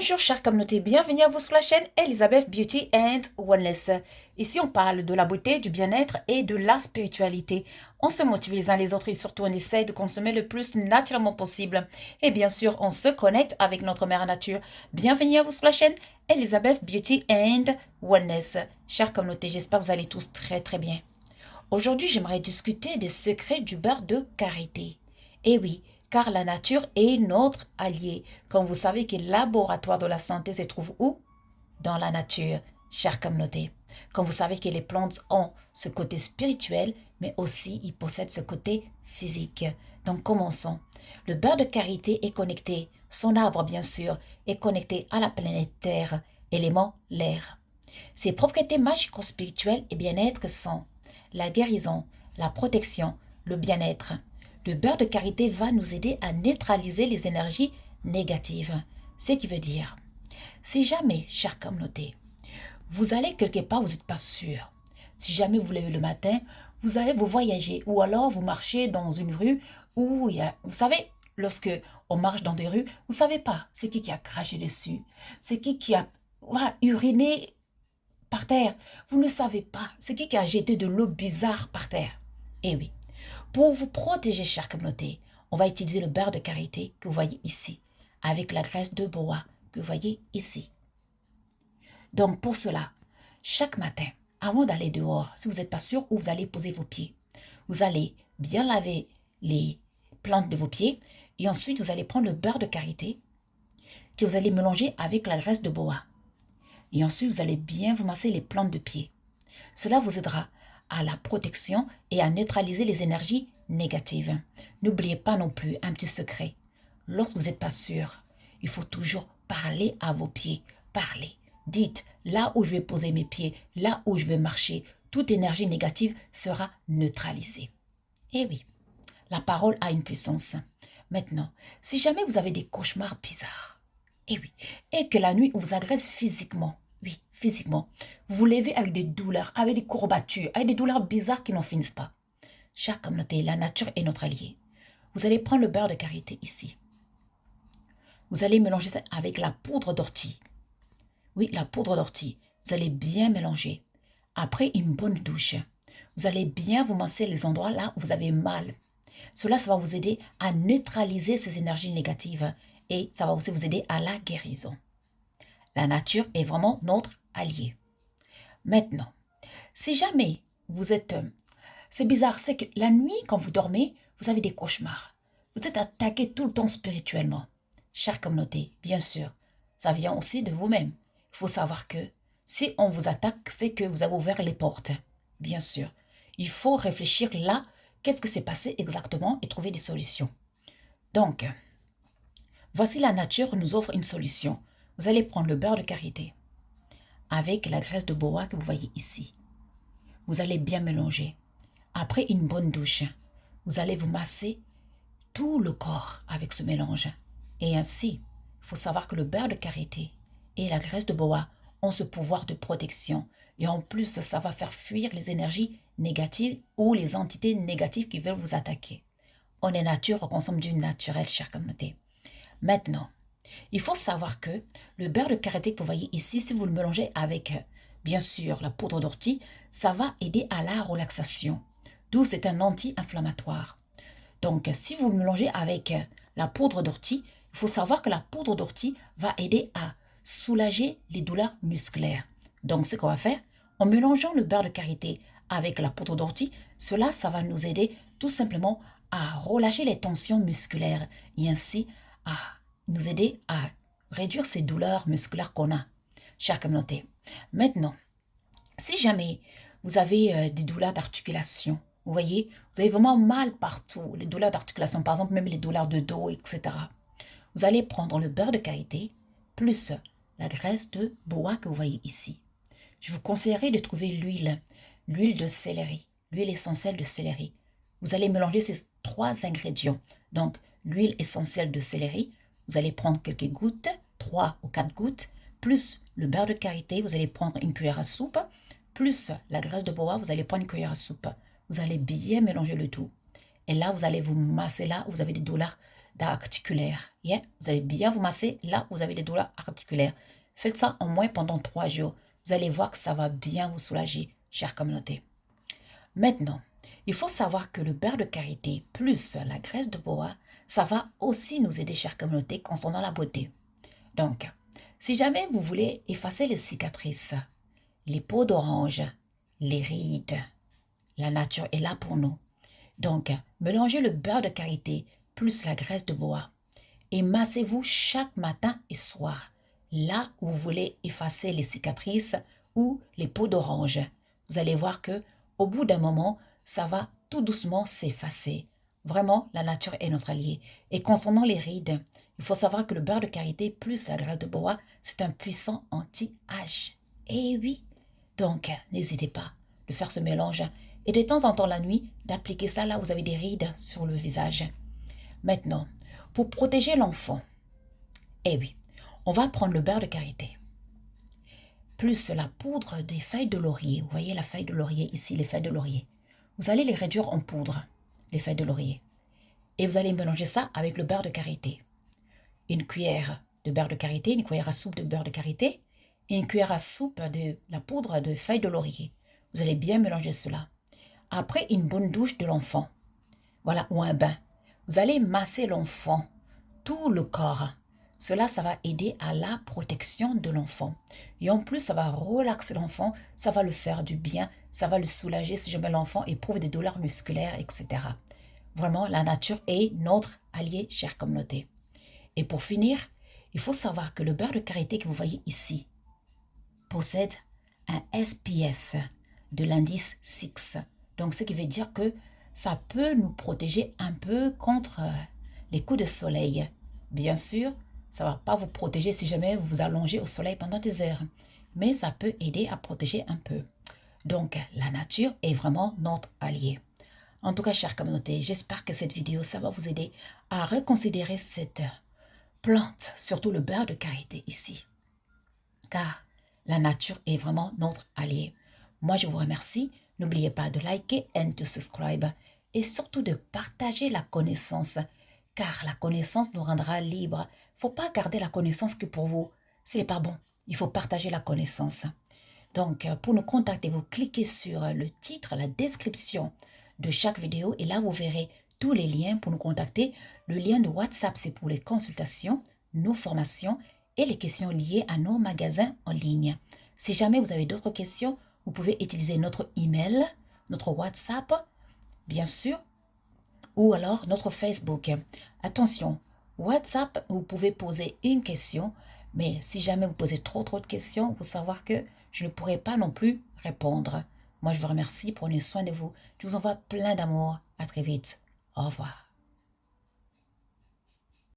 Bonjour chère communauté, bienvenue à vous sur la chaîne Elizabeth Beauty and Wellness. Ici on parle de la beauté, du bien-être et de la spiritualité. On se motive les uns les autres et surtout on essaie de consommer le plus naturellement possible. Et bien sûr on se connecte avec notre mère nature. Bienvenue à vous sur la chaîne Elizabeth Beauty and Wellness. Chère communauté, j'espère que vous allez tous très bien. Aujourd'hui j'aimerais discuter des secrets du beurre de karité. Eh oui, car la nature est notre allié. Comme vous savez que le laboratoire de la santé se trouve où? Dans la nature, chère communauté. Comme vous savez que les plantes ont ce côté spirituel, mais aussi ils possèdent ce côté physique. Donc commençons. Le beurre de karité est connecté, son arbre bien sûr, est connecté à la planète Terre, élément l'air. Ses propriétés magico-spirituelles et bien-être sont la guérison, la protection, le bien-être. Le beurre de karité va nous aider à neutraliser les énergies négatives. Ce qui veut dire, si jamais, chère communauté, vous allez quelque part, vous n'êtes pas sûr. Si jamais vous levez le matin, vous allez vous voyager ou alors vous marchez dans une rue où il y a, vous savez, lorsque on marche dans des rues, vous ne savez pas c'est qui a craché dessus, c'est qui a uriné par terre. Vous ne savez pas c'est qui a jeté de l'eau bizarre par terre. Eh oui. Pour vous protéger, chère communauté, on va utiliser le beurre de karité que vous voyez ici, avec la graisse de boa que vous voyez ici. Donc pour cela, chaque matin, avant d'aller dehors, si vous n'êtes pas sûr où vous allez poser vos pieds, vous allez bien laver les plantes de vos pieds et ensuite vous allez prendre le beurre de karité que vous allez mélanger avec la graisse de boa. Et ensuite, vous allez bien vous masser les plantes de pied. Cela vous aidera à la protection et à neutraliser les énergies négatives. N'oubliez pas non plus un petit secret. Lorsque vous n'êtes pas sûr, il faut toujours parler à vos pieds. Parlez. Dites, là où je vais poser mes pieds, là où je vais marcher, toute énergie négative sera neutralisée. Eh oui, la parole a une puissance. Maintenant, si jamais vous avez des cauchemars bizarres, eh oui, et que la nuit on vous agresse physiquement, oui, physiquement, vous vous levez avec des douleurs, avec des courbatures, avec des douleurs bizarres qui n'en finissent pas. Chère communauté, la nature est notre allié. Vous allez prendre le beurre de karité ici. Vous allez mélanger ça avec la poudre d'ortie. Oui, la poudre d'ortie. Vous allez bien mélanger. Après une bonne douche, vous allez bien vous masser les endroits là où vous avez mal. Cela, ça va vous aider à neutraliser ces énergies négatives et ça va aussi vous aider à la guérison. La nature est vraiment notre allié. Maintenant, si jamais vous êtes... c'est bizarre, c'est que la nuit, quand vous dormez, vous avez des cauchemars. Vous êtes attaqué tout le temps spirituellement. Chère communauté, bien sûr, ça vient aussi de vous-même. Il faut savoir que si on vous attaque, c'est que vous avez ouvert les portes. Bien sûr, il faut réfléchir là, qu'est-ce qui s'est passé exactement et trouver des solutions. Donc, voici la nature nous offre une solution. Vous allez prendre le beurre de karité avec la graisse de boa que vous voyez ici. Vous allez bien mélanger. Après une bonne douche, vous allez vous masser tout le corps avec ce mélange. Et ainsi, il faut savoir que le beurre de karité et la graisse de boa ont ce pouvoir de protection. Et en plus, ça va faire fuir les énergies négatives ou les entités négatives qui veulent vous attaquer. On est nature, on consomme du naturel, chère communauté. Maintenant, il faut savoir que le beurre de karité que vous voyez ici, si vous le mélangez avec, bien sûr, la poudre d'ortie, ça va aider à la relaxation. D'où c'est un anti-inflammatoire. Donc, si vous le mélangez avec la poudre d'ortie, il faut savoir que la poudre d'ortie va aider à soulager les douleurs musculaires. Donc, ce qu'on va faire, en mélangeant le beurre de karité avec la poudre d'ortie, cela, ça va nous aider tout simplement à relâcher les tensions musculaires et ainsi à nous aider à réduire ces douleurs musculaires qu'on a, chère communauté. Maintenant, si jamais vous avez des douleurs d'articulation, vous voyez, vous avez vraiment mal partout, les douleurs d'articulation, par exemple, même les douleurs de dos, etc. Vous allez prendre le beurre de karité plus la graisse de boa que vous voyez ici. Je vous conseillerais de trouver l'huile de céleri, l'huile essentielle de céleri. Vous allez mélanger ces trois ingrédients. Donc, l'huile essentielle de céleri, vous allez prendre quelques gouttes, 3 ou 4 gouttes, plus le beurre de karité, vous allez prendre une cuillère à soupe, plus la graisse de boa, vous allez prendre une cuillère à soupe. Vous allez bien mélanger le tout. Et là, vous allez vous masser là où vous avez des douleurs d'articulaires. Yeah? Vous allez bien vous masser là où vous avez des douleurs articulaires. Faites ça au moins pendant 3 jours. Vous allez voir que ça va bien vous soulager, chère communauté. Maintenant, il faut savoir que le beurre de karité plus la graisse de bois, ça va aussi nous aider, chère communauté, concernant la beauté. Donc, si jamais vous voulez effacer les cicatrices, les peaux d'orange, les rides, la nature est là pour nous. Donc, mélangez le beurre de karité plus la graisse de bois et massez-vous chaque matin et soir, là où vous voulez effacer les cicatrices ou les peaux d'orange. Vous allez voir que au bout d'un moment, ça va tout doucement s'effacer. Vraiment, la nature est notre allié. Et concernant les rides, il faut savoir que le beurre de karité plus la graisse de bois, c'est un puissant anti-âge. Eh oui! Donc, n'hésitez pas de faire ce mélange et de temps en temps la nuit, d'appliquer ça là où vous avez des rides sur le visage. Maintenant, pour protéger l'enfant, eh oui, on va prendre le beurre de karité plus la poudre des feuilles de laurier. Vous voyez la feuille de laurier ici, les feuilles de laurier. Vous allez les réduire en poudre, les feuilles de laurier. Et vous allez mélanger ça avec le beurre de karité. Une cuillère de beurre de karité, une cuillère à soupe de beurre de karité et une cuillère à soupe de la poudre de feuilles de laurier. Vous allez bien mélanger cela. Après une bonne douche de l'enfant, voilà, ou un bain, vous allez masser l'enfant, tout le corps. Cela, ça va aider à la protection de l'enfant. Et en plus, ça va relaxer l'enfant, ça va le faire du bien, ça va le soulager si jamais l'enfant éprouve des douleurs musculaires, etc. Vraiment, la nature est notre allié, chère communauté. Et pour finir, il faut savoir que le beurre de karité que vous voyez ici possède un SPF de l'indice 6. Donc, ce qui veut dire que ça peut nous protéger un peu contre les coups de soleil. Bien sûr, ça ne va pas vous protéger si jamais vous vous allongez au soleil pendant des heures, mais ça peut aider à protéger un peu. Donc, la nature est vraiment notre allié. En tout cas, chère communauté, j'espère que cette vidéo, ça va vous aider à reconsidérer cette plante, surtout le beurre de karité ici. Car la nature est vraiment notre allié. Moi, je vous remercie. N'oubliez pas de liker et de subscribe et surtout de partager la connaissance, car la connaissance nous rendra libres. Il ne faut pas garder la connaissance que pour vous. Ce n'est pas bon. Il faut partager la connaissance. Donc, pour nous contacter, vous cliquez sur le titre, la description de chaque vidéo et là, vous verrez tous les liens pour nous contacter. Le lien de WhatsApp, c'est pour les consultations, nos formations et les questions liées à nos magasins en ligne. Si jamais vous avez d'autres questions, vous pouvez utiliser notre email, notre WhatsApp, bien sûr, ou alors notre Facebook. Attention, WhatsApp, vous pouvez poser une question, mais si jamais vous posez trop de questions, il faut savoir que je ne pourrai pas non plus répondre. Moi, je vous remercie, prenez soin de vous. Je vous envoie plein d'amour. À très vite. Au revoir.